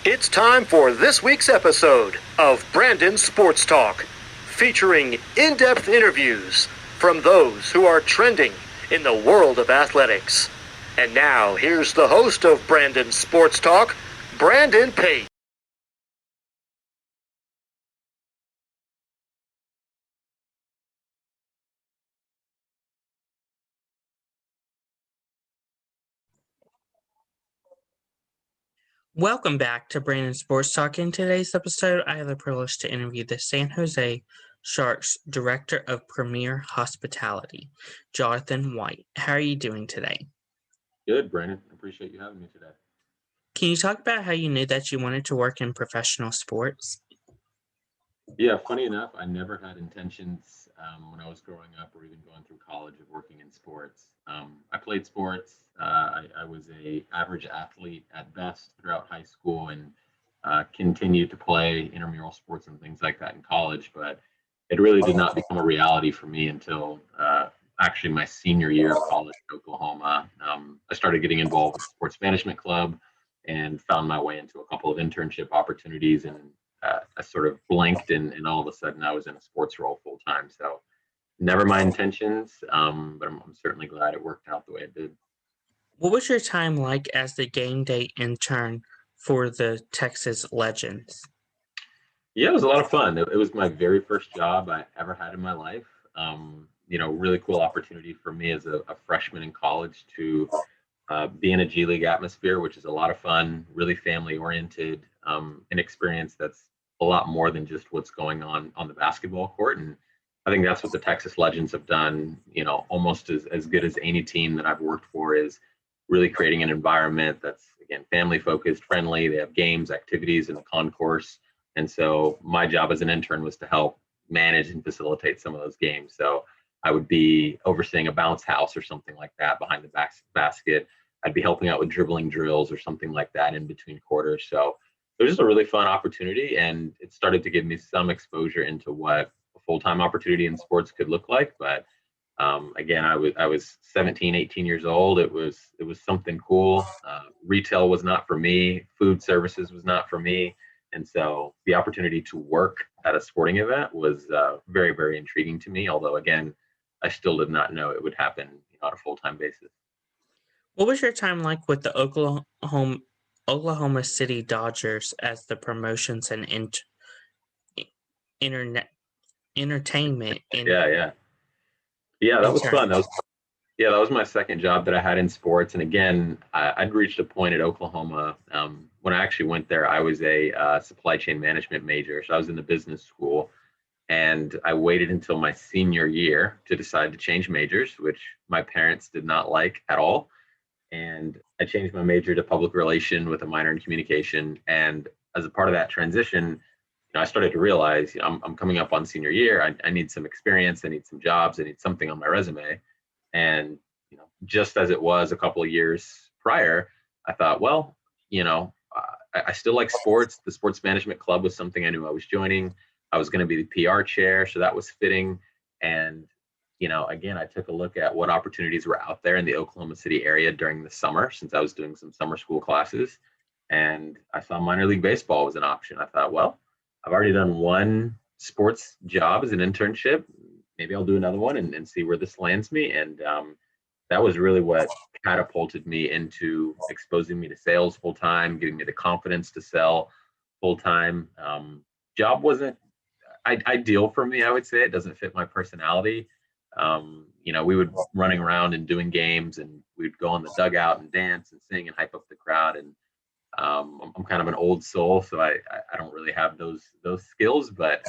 It's time for this week's episode of Brandon Sports Talk, featuring in-depth interviews from those who are trending in the world of athletics. And now, here's the host of Brandon Sports Talk, Brandon Pate. Welcome back to Brandon Sports Talk. In today's episode, I have the privilege to interview the San Jose Sharks Director of Premier Hospitality, Johnathan White. How are you doing today? Good, Brandon. I appreciate you having me today. Can you talk about how you knew that you wanted to work in professional sports? Yeah, funny enough, I never had intentions when I was growing up or even going through college of working in sports. I played sports. I was a average athlete at best throughout high school and continued to play intramural sports and things like that in college. But it really did not become a reality for me until actually my senior year of college in Oklahoma. I started getting involved with the sports management club and found my way into a couple of internship opportunities, and I sort of blinked and all of a sudden I was in a sports role full time. So never my intentions, but I'm certainly glad it worked out the way it did. What was your time like as the game day intern for the Texas Legends? Yeah, it was a lot of fun. It was my very first job I ever had in my life. Really cool opportunity for me as a freshman in college to be in a G League atmosphere, which is a lot of fun, really family oriented, an experience that's a lot more than just what's going on the basketball court. And I think that's what the Texas Legends have done, almost as good as any team that I've worked for, is really creating an environment that's, again, family focused, friendly. They have games, activities, and a concourse. And so my job as an intern was to help manage and facilitate some of those games. So I would be overseeing a bounce house or something like that behind the basket. I'd be helping out with dribbling drills or something like that in between quarters. So it was just a really fun opportunity, and it started to give me some exposure into what a full-time opportunity in sports could look like. But again, I was 17, 18 years old. It was something cool. Retail was not for me. Food services was not for me. And so the opportunity to work at a sporting event was very, very intriguing to me. Although, again, I still did not know it would happen on a full-time basis. What was your time like with the Oklahoma City Dodgers as the promotions and internet entertainment? Yeah, that was fun. That was my second job that I had in sports. And again, I'd reached a point at Oklahoma. When I actually went there, I was a supply chain management major. So I was in the business school. And I waited until my senior year to decide to change majors, which my parents did not like at all. And I changed my major to public relation with a minor in communication. And as a part of that transition, I started to realize, I'm coming up on senior year. I need some experience. I need some jobs. I need something on my resume. And just as it was a couple of years prior, I thought, well, I still like sports. The sports management club was something I knew I was joining. I was going to be the PR chair, so that was fitting. And again, I took a look at what opportunities were out there in the Oklahoma City area during the summer, since I was doing some summer school classes, and I saw minor league baseball was an option. I thought, well, I've already done one sports job as an internship. Maybe I'll do another one and see where this lands me. And that was really what catapulted me into exposing me to sales full time, giving me the confidence to sell full time. Job wasn't ideal for me, I would say. It doesn't fit my personality. We would running around and doing games, and we'd go on the dugout and dance and sing and hype up the crowd. And I'm kind of an old soul, so I don't really have those skills, but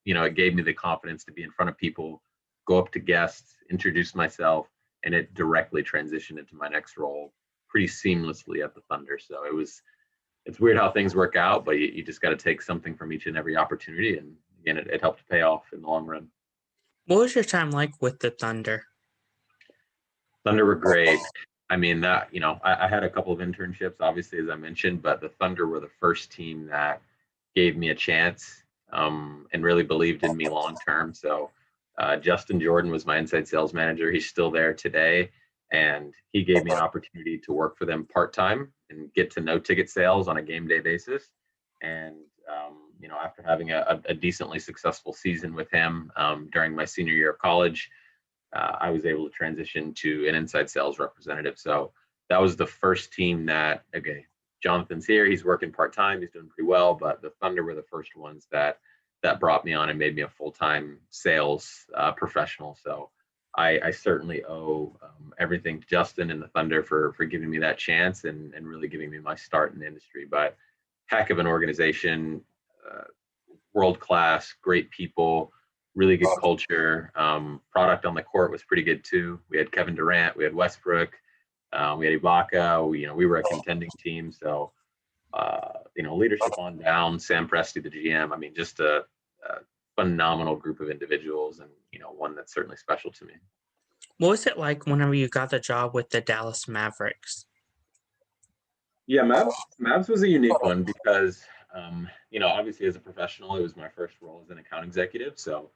it gave me the confidence to be in front of people, go up to guests, introduce myself, and it directly transitioned into my next role pretty seamlessly at the Thunder. So it's weird how things work out, but you just got to take something from each and every opportunity, and again, it helped pay off in the long run. What was your time like with the Thunder? Thunder were great. I mean, I had a couple of internships, obviously, as I mentioned, but the Thunder were the first team that gave me a chance and really believed in me long term. So Justin Jordan was my inside sales manager. He's still there today. And he gave me an opportunity to work for them part-time and get to know ticket sales on a game day basis. And, after having a decently successful season with him during my senior year of college, I was able to transition to an inside sales representative. So that was the first team that, okay, Johnathan's here. He's working part-time. He's doing pretty well, but the Thunder were the first ones that brought me on and made me a full-time sales professional. So I certainly owe everything to Justin and the Thunder for giving me that chance and really giving me my start in the industry. But heck of an organization, world-class, great people, really good culture. Product on the court was pretty good too. We had Kevin Durant, we had Westbrook, we had Ibaka. We were a contending team. So, leadership on down, Sam Presti, the GM. I mean, just a phenomenal group of individuals, and one that's certainly special to me. What was it like whenever you got the job with the Dallas Mavericks? Yeah, Mavs was a unique one because, obviously as a professional, it was my first role as an account executive. So,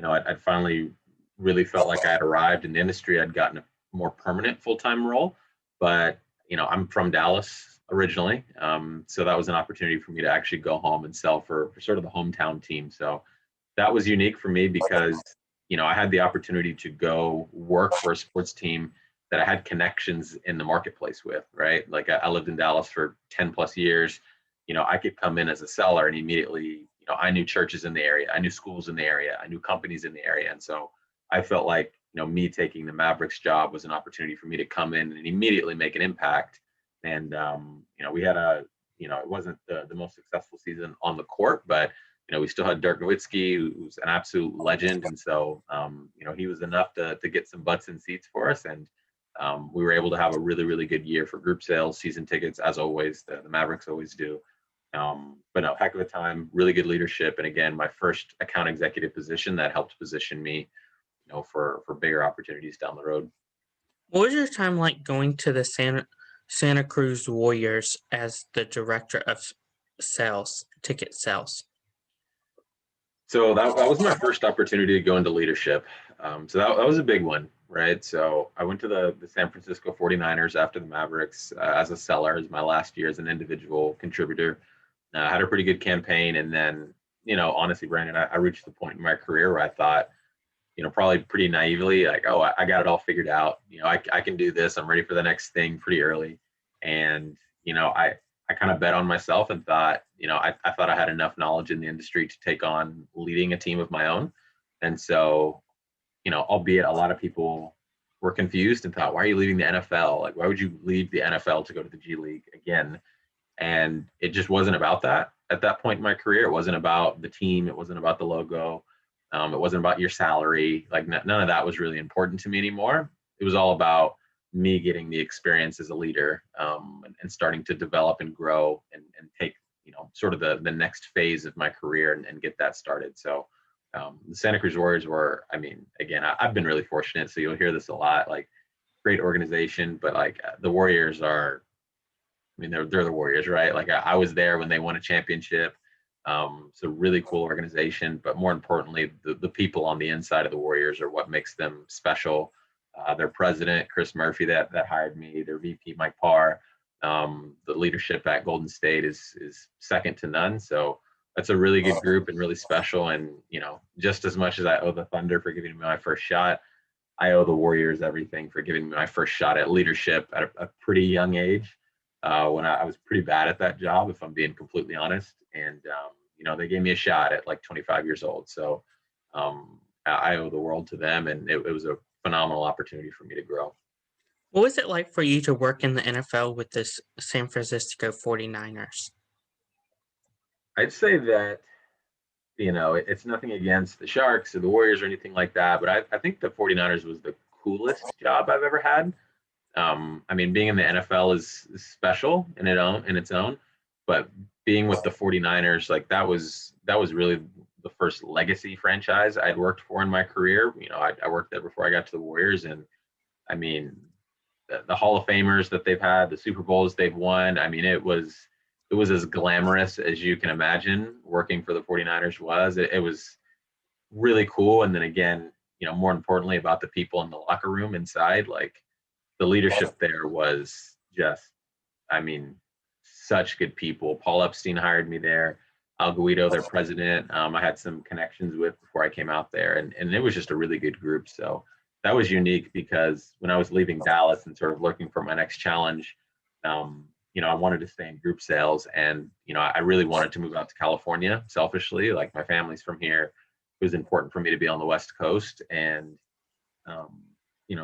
I'd finally really felt like I had arrived in the industry. I'd gotten a more permanent full-time role, but, I'm from Dallas originally. So that was an opportunity for me to actually go home and sell for sort of the hometown team. So that was unique for me because, I had the opportunity to go work for a sports team that I had connections in the marketplace with, right? Like I lived in Dallas for 10 plus years. I could come in as a seller and immediately, I knew churches in the area, I knew schools in the area, I knew companies in the area. And so I felt like, me taking the Mavericks job was an opportunity for me to come in and immediately make an impact. And, we had it wasn't the most successful season on the court, but, we still had Dirk Nowitzki, who's an absolute legend. And so, he was enough to get some butts in seats for us. And, we were able to have a really, really good year for group sales, season tickets, as always. The Mavericks always do. But no, heck of a time, really good leadership. And again, my first account executive position that helped position me, for bigger opportunities down the road. What was your time like going to the Santa Cruz Warriors as the director of ticket sales? So that was my first opportunity to go into leadership. So that was a big one, right? So I went to the San Francisco 49ers after the Mavericks as a seller, as my last year as an individual contributor. Had a pretty good campaign. And then, honestly, Brandon, I reached the point in my career where I thought, probably pretty naively, like, oh, I got it all figured out. I can do this. I'm ready for the next thing pretty early. And, I kind of bet on myself and thought, I thought I had enough knowledge in the industry to take on leading a team of my own. And so, albeit a lot of people were confused and thought, why are you leaving the NFL? Like, why would you leave the NFL to go to the G League again? And it just wasn't about that at that point in my career. It wasn't about the team. It wasn't about the logo. It wasn't about your salary. Like none of that was really important to me anymore. It was all about me getting the experience as a leader and starting to develop and grow and take, sort of the next phase of my career and get that started. So the Santa Cruz Warriors were, again, I've been really fortunate. So you'll hear this a lot, like great organization, but like the Warriors are, they're the Warriors, right? Like I was there when they won a championship. So really cool organization, but more importantly, the people on the inside of the Warriors are what makes them special. Their president, Chris Murphy, that hired me, their VP, Mike Parr, the leadership at Golden State is second to none. So that's a really good group and really special. And, just as much as I owe the Thunder for giving me my first shot, I owe the Warriors everything for giving me my first shot at leadership at a pretty young age. When I was pretty bad at that job, if I'm being completely honest. And, they gave me a shot at like 25 years old. So I owe the world to them. And it was a phenomenal opportunity for me to grow. What was it like for you to work in the NFL with the San Francisco 49ers? I'd say that, it's nothing against the Sharks or the Warriors or anything like that, but I think the 49ers was the coolest job I've ever had. Being in the NFL is special in its own, but being with the 49ers, like that was really the first legacy franchise I'd worked for in my career. I worked there before I got to the Warriors, and the Hall of Famers that they've had, the Super Bowls they've won. It was as glamorous as you can imagine working for the 49ers was. It was really cool. And then again, more importantly about the people in the locker room inside, like the leadership there was just, such good people. Paul Epstein hired me there. Al Guido, their president, I had some connections with before I came out there, and it was just a really good group. So that was unique because when I was leaving Dallas and sort of looking for my next challenge, I wanted to stay in group sales, and I really wanted to move out to California. Selfishly, like my family's from here, it was important for me to be on the West Coast, and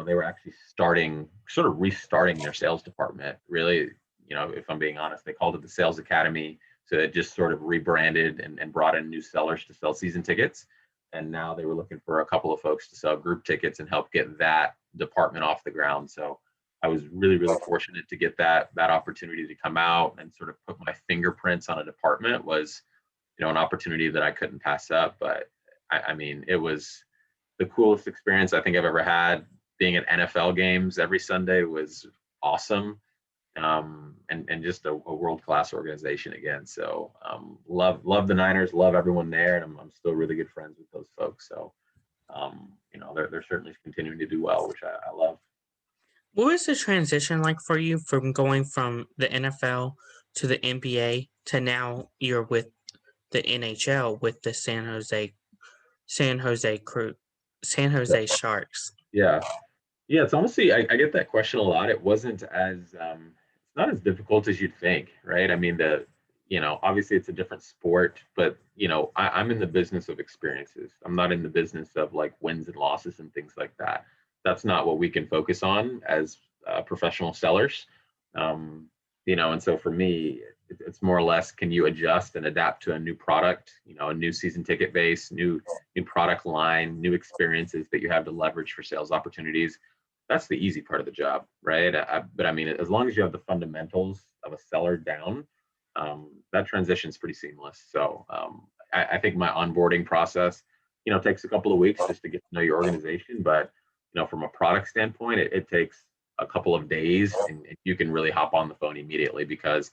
they were actually sort of restarting their sales department. Really, if I'm being honest, they called it the Sales Academy. So it just sort of rebranded and brought in new sellers to sell season tickets. And now they were looking for a couple of folks to sell group tickets and help get that department off the ground. So I was really, really fortunate to get that opportunity to come out and sort of put my fingerprints on a department. Was, an opportunity that I couldn't pass up. But I mean, it was the coolest experience I think I've ever had. Being at NFL games every Sunday was awesome. And just a world-class organization again. So love the Niners, love everyone there, and I'm still really good friends with those folks. So they're certainly continuing to do well, which I love. What was the transition like for you from going from the NFL to the NBA to now you're with the NHL with the San Jose Sharks? Yeah. It's honestly, I get that question a lot. It wasn't as it's not as difficult as you'd think, right? I mean, obviously it's a different sport, but I'm in the business of experiences. I'm not in the business of like wins and losses and things like that. That's not what we can focus on as professional sellers. And so for me, it's more or less, can you adjust and adapt to a new product, a new season ticket base, new product line, new experiences that you have to leverage for sales opportunities. That's the easy part of the job, right? But I mean, as long as you have the fundamentals of a seller down, that transition is pretty seamless. So I think my onboarding process, takes a couple of weeks just to get to know your organization. But from a product standpoint, it takes a couple of days, and you can really hop on the phone immediately, because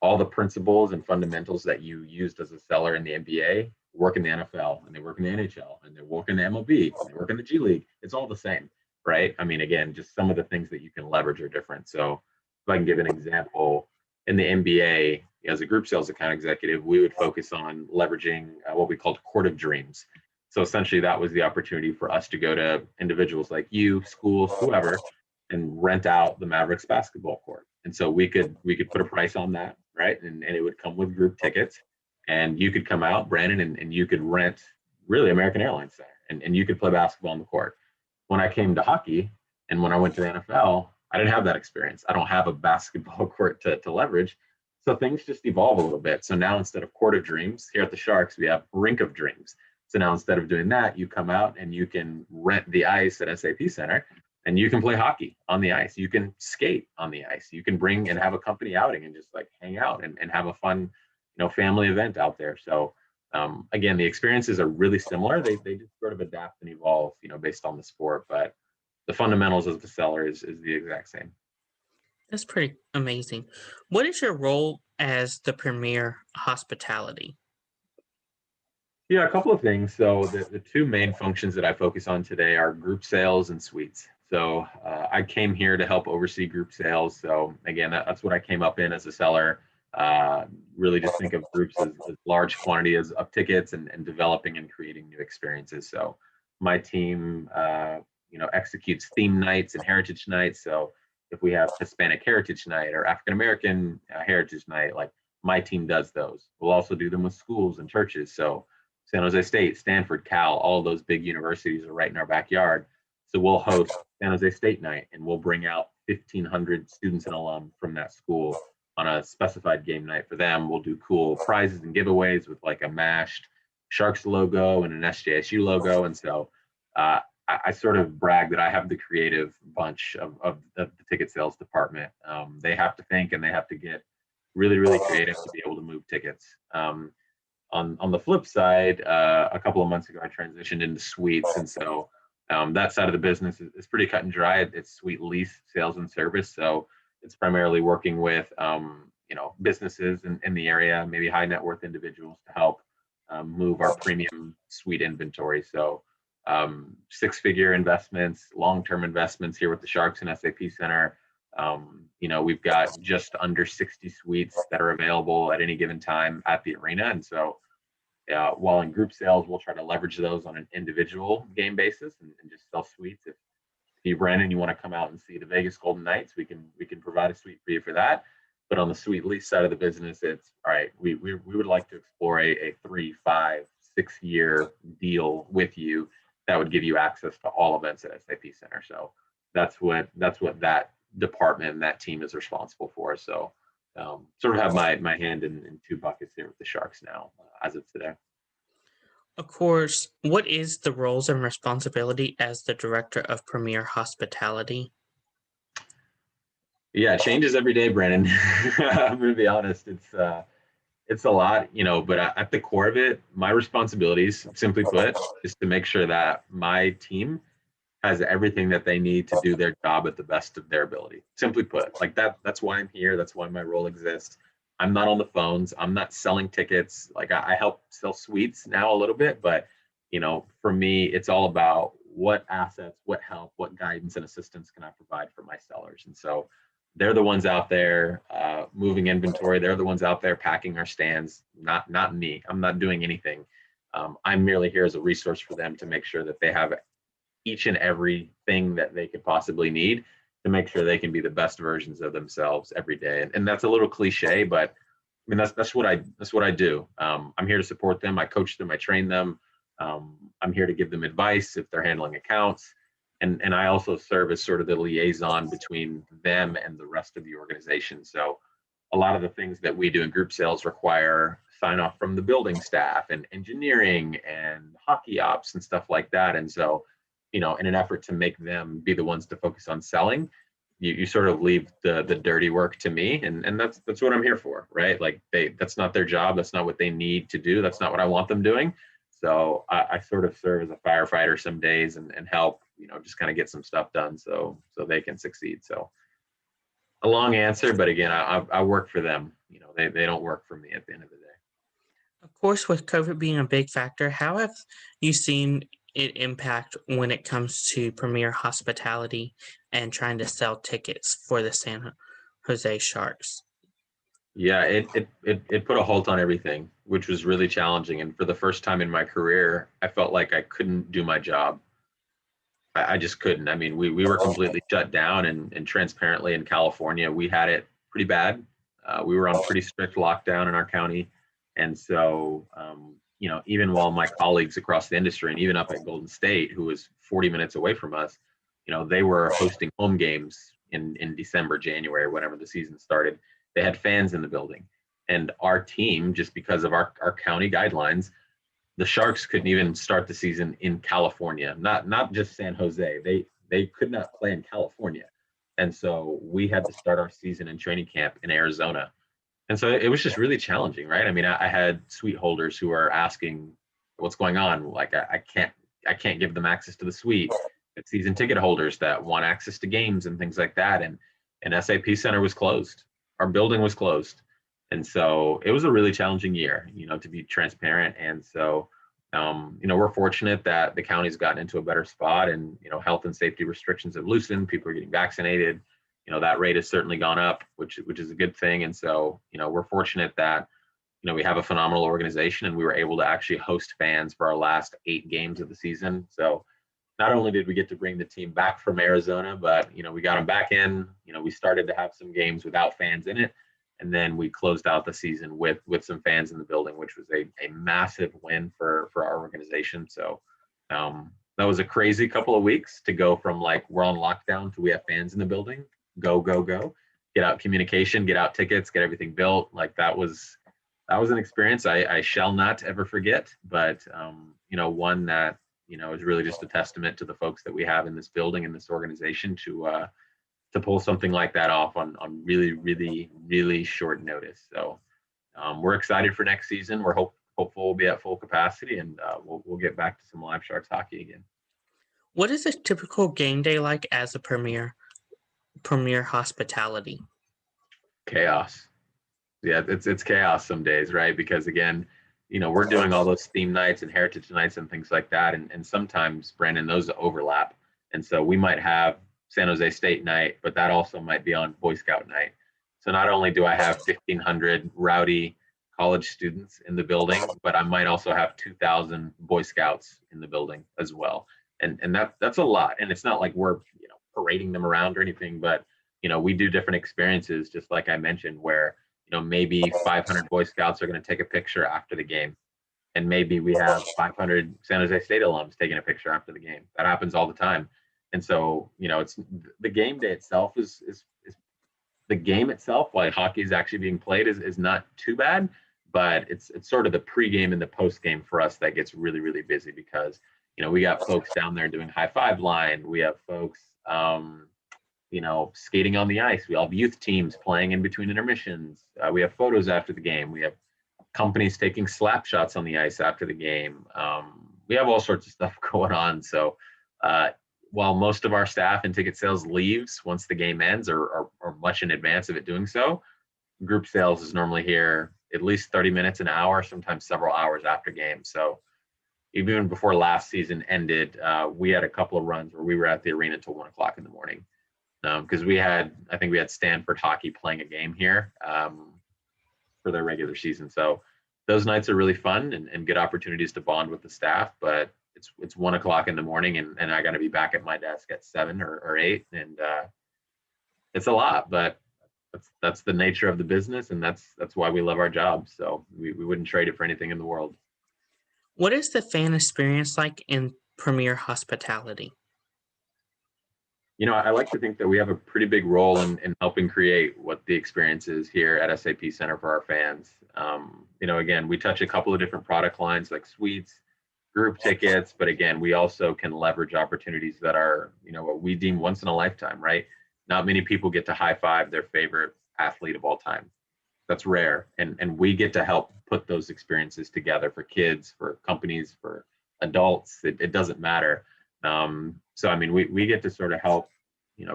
all the principles and fundamentals that you used as a seller in the NBA work in the NFL, and they work in the NHL, and they work in the MLB, and they work in the G League. It's all the same, right? I mean, again, just some of the things that you can leverage are different. So if I can give an example, in the NBA, as a group sales account executive, we would focus on leveraging what we called Court of Dreams. So essentially that was the opportunity for us to go to individuals like you, schools, whoever, and rent out the Mavericks basketball court. And so we could put a price on that, right? And it would come with group tickets, and you could come out, Brandon, and you could rent really American Airlines Center, and you could play basketball on the court. When I came to hockey and when I went to the NFL, I didn't have that experience. I don't have a basketball court to leverage. So things just evolve a little bit. So now instead of Court of Dreams, here at the Sharks, we have Rink of Dreams. So now instead of doing that, you come out and you can rent the ice at SAP Center, and you can play hockey on the ice. You can skate on the ice. You can bring and have a company outing and just like hang out and have a fun, family event out there. So again, the experiences are really similar. They just sort of adapt and evolve, based on the sport, but the fundamentals of the seller is the exact same. That's pretty amazing. What is your role as the Premier Hospitality? Yeah, a couple of things. So the two main functions that I focus on today are group sales and suites. So I came here to help oversee group sales. So again, that's what I came up in as a seller. Really just think of groups as large quantities of tickets and developing and creating new experiences. So my team, executes theme nights and heritage nights. So if we have Hispanic Heritage Night or African American Heritage Night, like my team does those. We'll also do them with schools and churches. So San Jose State, Stanford, Cal, all those big universities are right in our backyard. So we'll host San Jose State Night, and we'll bring out 1,500 students and alum from that school on a specified game night for them. We'll do cool prizes and giveaways with like a mashed Sharks logo and an SJSU logo. And so I sort of brag that I have the creative bunch of the ticket sales department. They have to think, and they have to get really, really creative to be able to move tickets. On the flip side, a couple of months ago, I transitioned into suites. And so that side of the business is pretty cut and dry. It's suite lease, sales, and service. So it's primarily working with, businesses in the area, maybe high net worth individuals, to help move our premium suite inventory. So 6-figure investments, long-term investments here with the Sharks and SAP Center, We've got just under 60 suites that are available at any given time at the arena. And so while in group sales, we'll try to leverage those on an individual game basis and just sell suites. If you, Brandon, you want to come out and see the Vegas Golden Knights, we can provide a suite for you for that. But on the suite lease side of the business, it's all right. We would like to explore a 3, 5, 6 year deal with you that would give you access to all events at SAP Center. So that's what that department, that team is responsible for. So sort of have my hand in 2 buckets here with the Sharks now as of today. Of course, what is the roles and responsibility as the director of Premier Hospitality? Yeah, it changes every day, Brandon. I'm going to be honest. It's a lot, but at the core of it, my responsibilities, simply put, is to make sure that my team has everything that they need to do their job at the best of their ability. Simply put, like that's why I'm here. That's why my role exists. I'm not on the phones. I'm not selling tickets. Like I help sell suites now a little bit, but for me, it's all about what assets, what help, what guidance and assistance can I provide for my sellers. And so they're the ones out there moving inventory. They're the ones out there packing our stands, not me. I'm not doing anything. I'm merely here as a resource for them to make sure that they have each and everything that they could possibly need to make sure they can be the best versions of themselves every day. And that's a little cliche, but I mean that's what I do. I'm here to support them. I coach them. I train them. I'm here to give them advice if they're handling accounts. And I also serve as sort of the liaison between them and the rest of the organization. So a lot of the things that we do in group sales require sign off from the building staff and engineering and hockey ops and stuff like that. And so, in an effort to make them be the ones to focus on selling, you sort of leave the dirty work to me. And that's what I'm here for, right? Like that's not their job. That's not what they need to do. That's not what I want them doing. So I sort of serve as a firefighter some days and help, just kind of get some stuff done so they can succeed. So a long answer, but again, I work for them. They don't work for me at the end of the day. Of course, with COVID being a big factor, how have you seen it impact when it comes to Premier Hospitality and trying to sell tickets for the San Jose Sharks? Yeah, it put a halt on everything, which was really challenging. And for the first time in my career, I felt like I couldn't do my job. I just couldn't. I mean, we were completely shut down, and transparently in California, we had it pretty bad. We were on pretty strict lockdown in our county. And so, even while my colleagues across the industry and even up at Golden State, who was 40 minutes away from us, they were hosting home games in December, January, whenever the season started. They had fans in the building. And our team, just because of our county guidelines, the Sharks couldn't even start the season in California, not just San Jose. They could not play in California. And so we had to start our season in training camp in Arizona. And so it was just really challenging, right? I mean, I had suite holders who are asking what's going on. Like I can't give them access to the suite. It's season ticket holders that want access to games and things like that. And SAP Center was closed. Our building was closed. And so it was a really challenging year, to be transparent. And so, we're fortunate that the county's gotten into a better spot and, health and safety restrictions have loosened. People are getting vaccinated. That rate has certainly gone up, which is a good thing. And so, we're fortunate that, we have a phenomenal organization and we were able to actually host fans for our last 8 games of the season. So not only did we get to bring the team back from Arizona, but, we got them back in, we started to have some games without fans in it. And then we closed out the season with some fans in the building, which was a massive win for our organization. So that was a crazy couple of weeks to go from like we're on lockdown to we have fans in the building. Go, get out communication, get out tickets, get everything built. Like that was an experience I shall not ever forget. But one that is really just a testament to the folks that we have in this building and this organization to pull something like that off on really, really, really short notice. So we're excited for next season. We're hopeful we'll be at full capacity and we'll get back to some live Sharks hockey again. What is a typical game day like as a Premier Hospitality? Chaos. Yeah, it's chaos some days, right? Because again, we're doing all those theme nights and heritage nights and things like that. And sometimes, Brandon, those overlap. And so we might have San Jose State night, but that also might be on Boy Scout night. So not only do I have 1,500 rowdy college students in the building, but I might also have 2,000 Boy Scouts in the building as well. And that's a lot. And it's not like we're, parading them around or anything, but, we do different experiences, just like I mentioned, where, maybe 500 Boy Scouts are going to take a picture after the game. And maybe we have 500 San Jose State alums taking a picture after the game. That happens all the time. And so, it's the game day itself is the game itself, while hockey is actually being played, is not too bad, but it's sort of the pregame and the postgame for us that gets really, really busy because, we got folks down there doing high five line. We have folks, skating on the ice. We all have youth teams playing in between intermissions. We have photos after the game. We have companies taking slap shots on the ice after the game. We have all sorts of stuff going on. So while most of our staff and ticket sales leaves once the game ends or much in advance of it doing so, group sales is normally here at least 30 minutes, an hour, sometimes several hours after game. So even before last season ended, we had a couple of runs where we were at the arena until 1 o'clock in the morning. Because I think we had Stanford hockey playing a game here for their regular season. So those nights are really fun and good opportunities to bond with the staff. But it's 1 o'clock in the morning and I got to be back at my desk at 7 or 8. And it's a lot, but that's the nature of the business. And that's why we love our job. So we wouldn't trade it for anything in the world. What is the fan experience like in Premier Hospitality? I like to think that we have a pretty big role in helping create what the experience is here at SAP Center for our fans. Again, we touch a couple of different product lines like suites, group tickets, but again, we also can leverage opportunities that are, what we deem once in a lifetime, right? Not many people get to high five their favorite athlete of all time. That's rare. And we get to help put those experiences together for kids, for companies, for adults. It doesn't matter. So, we get to sort of help,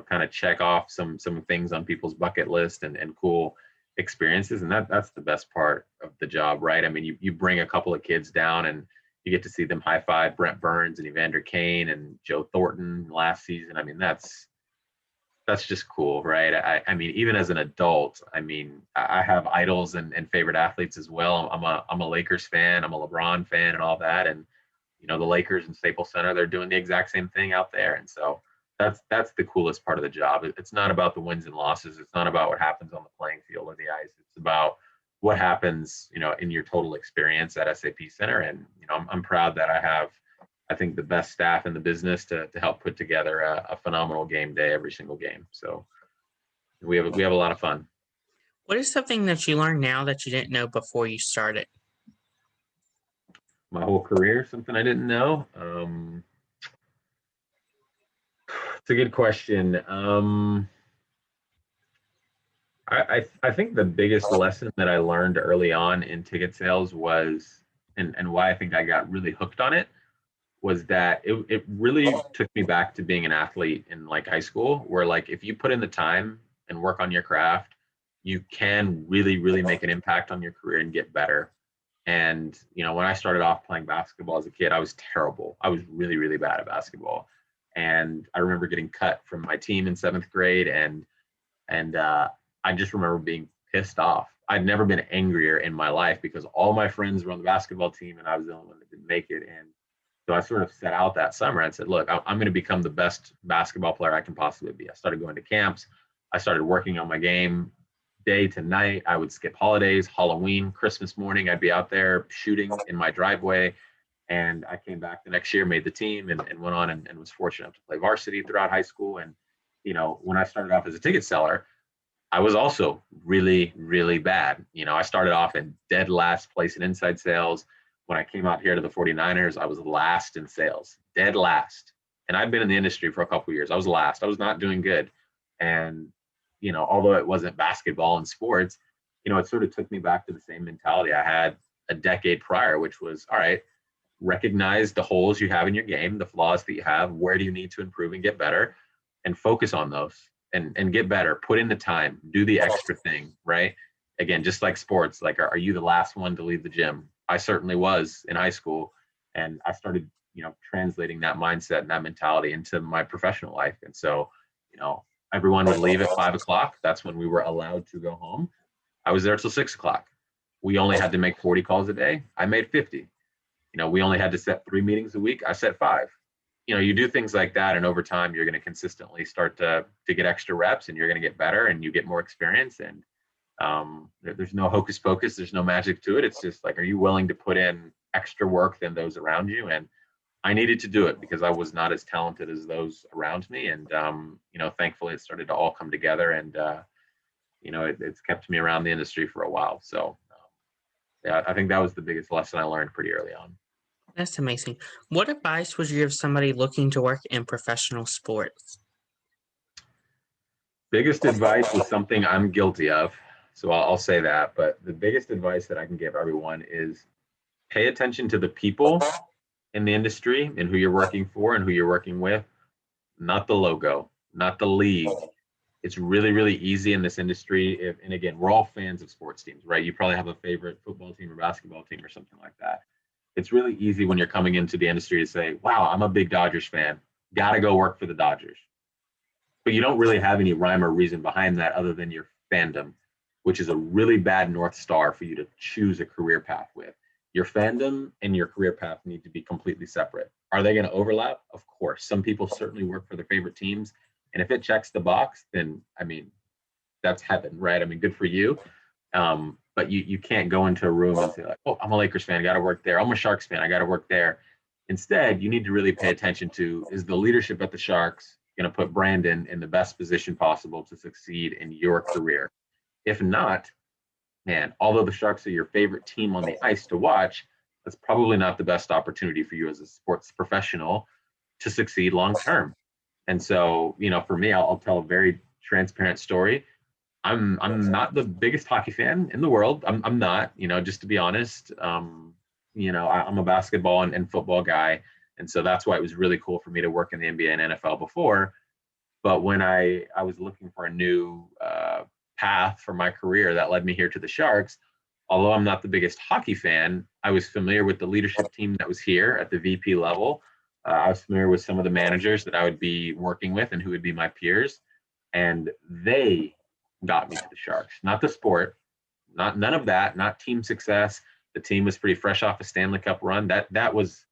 kind of check off some things on people's bucket list and cool experiences. And that's the best part of the job, right? You bring a couple of kids down and you get to see them high five Brent Burns and Evander Kane and Joe Thornton last season. That's just cool, right? Even as an adult, I have idols and favorite athletes as well. I'm a Lakers fan. I'm a LeBron fan and all that. And, the Lakers and Staples Center, they're doing the exact same thing out there. And so that's the coolest part of the job. It's not about the wins and losses. It's not about what happens on the playing field or the ice. It's about what happens, in your total experience at SAP Center. And, I'm proud that I have, I think, the best staff in the business to help put together a phenomenal game day every single game. So we have a lot of fun. What is something that you learned now that you didn't know before you started? My whole career, something I didn't know. It's a good question. I think the biggest lesson that I learned early on in ticket sales was, and why I think I got really hooked on it, was that it really took me back to being an athlete in like high school, where like if you put in the time and work on your craft, you can really, really make an impact on your career and get better. And, when I started off playing basketball as a kid, I was terrible. I was really, really bad at basketball. And I remember getting cut from my team in 7th grade. And I just remember being pissed off. I'd never been angrier in my life because all my friends were on the basketball team and I was the only one that didn't make it. And so I sort of set out that summer and said, look, I'm going to become the best basketball player I can possibly be. I started going to camps. I started working on my game day to night. I would skip holidays, Halloween, Christmas morning. I'd be out there shooting in my driveway. And I came back the next year, made the team, and went on and was fortunate enough to play varsity throughout high school. And, when I started off as a ticket seller, I was also really, really bad. I started off in dead last place in inside sales. When I came out here to the 49ers, I was last in sales, dead last. And I'd been in the industry for a couple of years. I was last. I was not doing good. And although it wasn't basketball and sports, it sort of took me back to the same mentality I had a decade prior, which was, all right, recognize the holes you have in your game, the flaws that you have, where do you need to improve and get better, and focus on those and get better, put in the time, do the extra thing, right? Again, just like sports, like, are you the last one to leave the gym? I certainly was in high school. And I started, translating that mindset and that mentality into my professional life. And so, Everyone would leave at 5 o'clock. That's when we were allowed to go home. I was there till 6 o'clock. We only had to make 40 calls a day. I made 50. We only had to set 3 meetings a week. I set 5. You do things like that, and over time, you're going to consistently start to get extra reps, and you're going to get better, and you get more experience. And there's no hocus pocus. There's no magic to it. It's just like, are you willing to put in extra work than those around you? And I needed to do it because I was not as talented as those around me. And, thankfully it started to all come together, and, it's kept me around the industry for a while. So, I think that was the biggest lesson I learned pretty early on. That's amazing. What advice would you give somebody looking to work in professional sports? Biggest advice is something I'm guilty of. So I'll say that. But the biggest advice that I can give everyone is pay attention to the people in the industry and who you're working for and who you're working with, not the logo, not the league. It's really, really easy in this industry. And again, we're all fans of sports teams, right? You probably have a favorite football team or basketball team or something like that. It's really easy when you're coming into the industry to say, wow, I'm a big Dodgers fan. Got to go work for the Dodgers. But you don't really have any rhyme or reason behind that other than your fandom, which is a really bad North Star for you to choose a career path with. Your fandom and your career path need to be completely separate. Are they going to overlap? Of course. Some people certainly work for their favorite teams. And if it checks the box, then, that's heaven, right? Good for you. But you can't go into a room and say, like, oh, I'm a Lakers fan, I got to work there. I'm a Sharks fan, I got to work there. Instead, you need to really pay attention to, is the leadership at the Sharks going to put Brandon in the best position possible to succeed in your career? If not, man, although the Sharks are your favorite team on the ice to watch, that's probably not the best opportunity for you as a sports professional to succeed long term. And so, for me, I'll tell a very transparent story. I'm not the biggest hockey fan in the world. I'm not, just to be honest. I'm a basketball and football guy. And so that's why it was really cool for me to work in the NBA and NFL before. But when I was looking for a new path for my career that led me here to the Sharks, although I'm not the biggest hockey fan, I was familiar with the leadership team that was here at the VP level. I was familiar with some of the managers that I would be working with and who would be my peers. And they got me to the Sharks, not the sport, none of that, not team success. The team was pretty fresh off a Stanley Cup run. That was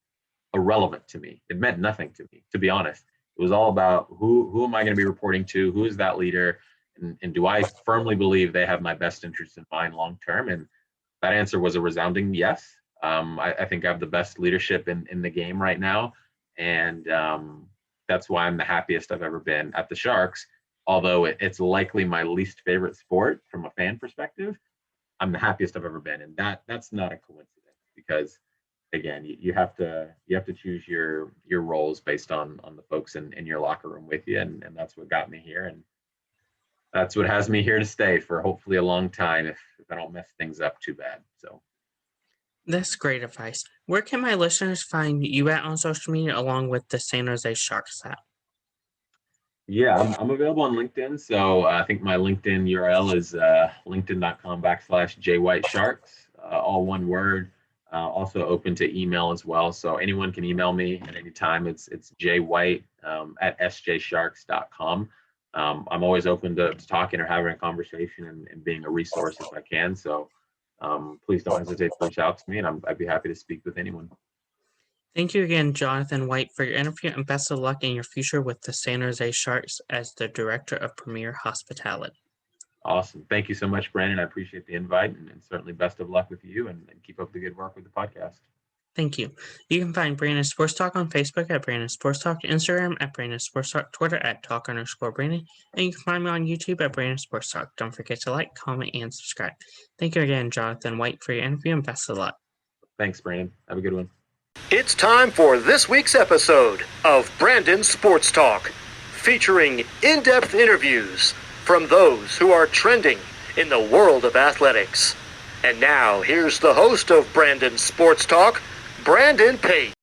irrelevant to me. It meant nothing to me, to be honest. It was all about who am I going to be reporting to? Who is that leader? And do I firmly believe they have my best interest in mind long term? And that answer was a resounding yes. I think I have the best leadership in the game right now. And that's why I'm the happiest I've ever been at the Sharks. Although it's likely my least favorite sport from a fan perspective, I'm the happiest I've ever been. And that's not a coincidence, because again, you have to choose your roles based on the folks in your locker room with you. And that's what got me here. And that's what has me here to stay for hopefully a long time if I don't mess things up too bad. So that's great advice. Where can my listeners find you at on social media along with the San Jose Sharks at? Yeah, I'm available on LinkedIn. So I think my LinkedIn URL is linkedin.com/JWhiteSharks, all one word. Also open to email as well. So anyone can email me at any time. It's jwhite at sjsharks.com. I'm always open to talking or having a conversation and being a resource if I can. So please don't hesitate to reach out to me, and I'd be happy to speak with anyone. Thank you again, Johnathan White, for your interview, and best of luck in your future with the San Jose Sharks as the Director of Premier Hospitality. Awesome. Thank you so much, Brandon. I appreciate the invite, and certainly best of luck with you, and keep up the good work with the podcast. Thank you. You can find Brandon Sports Talk on Facebook at Brandon Sports Talk, Instagram at Brandon Sports Talk, Twitter at Talk_Brandon, and you can find me on YouTube at Brandon Sports Talk. Don't forget to like, comment, and subscribe. Thank you again, Johnathan White, for your interview, and best of luck. Thanks, Brandon. Have a good one. It's time for this week's episode of Brandon Sports Talk, featuring in-depth interviews from those who are trending in the world of athletics. And now, here's the host of Brandon Sports Talk, Brandon Pate.